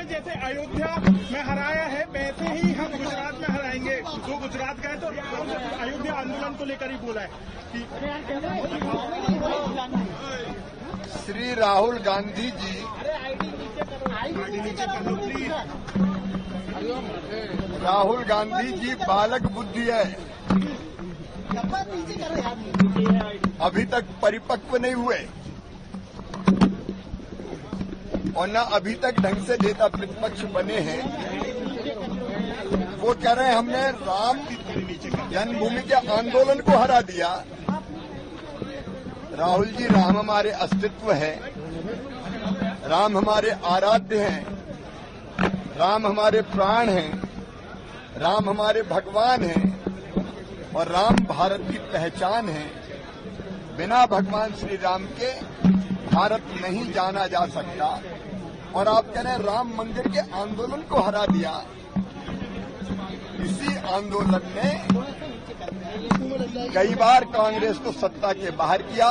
हैं जैसे अयोध्या में हराया है वैसे ही हम गुजरात में हराएंगे। जो गुजरात गए तो अयोध्या आंदोलन को लेकर ही बोला है कि श्री राहुल गांधी जी राहुल गांधी जी बालक बुद्धि है, अभी तक परिपक्व नहीं हुए और न अभी तक ढंग से नेता प्रतिपक्ष बने हैं। वो कह रहे हैं हमने राम जन्मभूमि के आंदोलन को हरा दिया। राहुल जी, राम हमारे अस्तित्व है, राम हमारे आराध्य हैं, राम हमारे प्राण हैं, राम हमारे भगवान हैं और राम भारत की पहचान है। बिना भगवान श्री राम के भारत नहीं जाना जा सकता। और आप कह रहे हैं राम मंदिर के आंदोलन को हरा दिया। इसी आंदोलन ने कई बार कांग्रेस को सत्ता के बाहर किया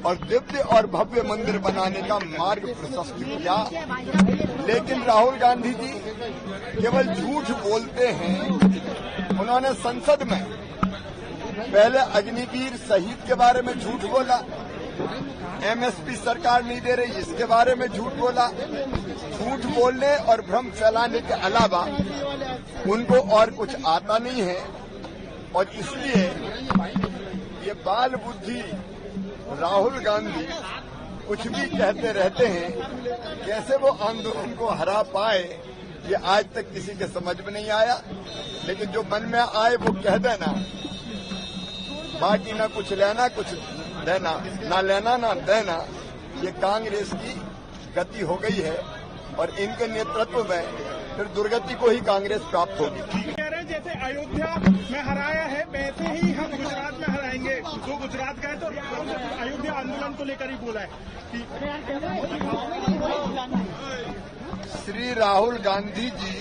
और दिव्य और भव्य मंदिर बनाने का मार्ग प्रशस्त किया। लेकिन राहुल गांधी जी केवल झूठ बोलते हैं। उन्होंने संसद में पहले अग्निवीर शहीद के बारे में झूठ बोला, एमएसपी सरकार नहीं दे रही इसके बारे में झूठ बोला। झूठ बोलने और भ्रम फैलाने के अलावा उनको और कुछ आता नहीं है और इसलिए ये बाल बुद्धि राहुल गांधी कुछ भी कहते रहते हैं। कैसे वो आंदोलन को हरा पाए ये आज तक किसी के समझ में नहीं आया। लेकिन जो मन में आए वो कह देना, बाकी ना कुछ लेना कुछ देना, ना लेना ना देना। ये कांग्रेस की गति हो गई है और इनके नेतृत्व में फिर दुर्गति को ही कांग्रेस प्राप्त होगी। कह रहे हैं जैसे अयोध्या में हराया है वैसे ही हम गुजरात में हराएंगे। जो गुजरात गए तो अयोध्या आंदोलन को लेकर ही बोला है कि श्री राहुल गांधी जी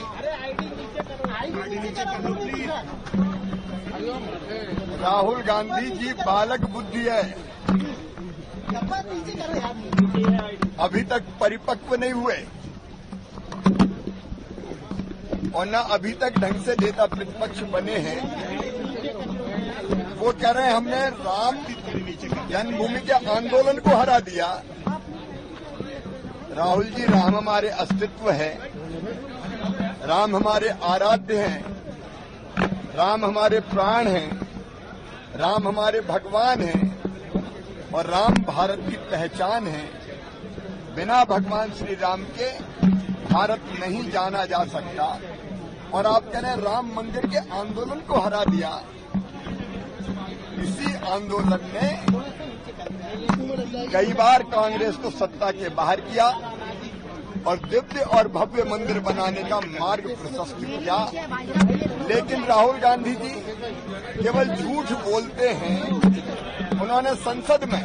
राहुल गांधी जी बालक बुद्धि है, अभी तक परिपक्व नहीं हुए और न अभी तक ढंग से नेता प्रतिपक्ष बने हैं। वो कह रहे हैं हमने राम जन्मभूमि के आंदोलन को हरा दिया। राहुल जी, राम हमारे अस्तित्व है, राम हमारे आराध्य हैं, राम हमारे प्राण हैं, राम हमारे भगवान हैं और राम भारत की पहचान है। बिना भगवान श्री राम के भारत नहीं जाना जा सकता। और आप कह रहे हैं राम मंदिर के आंदोलन को हरा दिया। इसी आंदोलन ने कई बार कांग्रेस को सत्ता के बाहर किया और दिव्य और भव्य मंदिर बनाने का मार्ग प्रशस्त किया। लेकिन राहुल गांधी जी केवल झूठ बोलते हैं। उन्होंने संसद में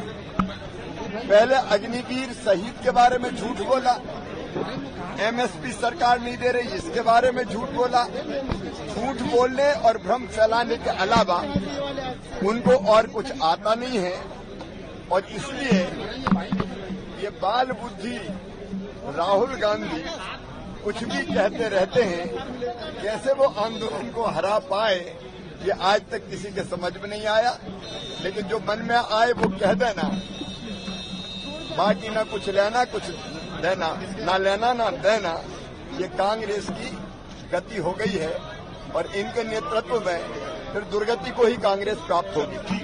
पहले अग्निवीर शहीद के बारे में झूठ बोला, एमएसपी सरकार नहीं दे रही इसके बारे में झूठ बोला। झूठ बोलने और भ्रम फैलाने के अलावा उनको और कुछ आता नहीं है और इसलिए ये बाल बुद्धि राहुल गांधी कुछ भी कहते रहते हैं। कैसे वो आंदोलन को हरा पाए ये आज तक किसी के समझ में नहीं आया। लेकिन जो मन में आए वो कह देना, बाकी ना कुछ लेना कुछ देना, ना लेना ना देना। ये कांग्रेस की गति हो गई है और इनके नेतृत्व में फिर दुर्गति को ही कांग्रेस प्राप्त होगी।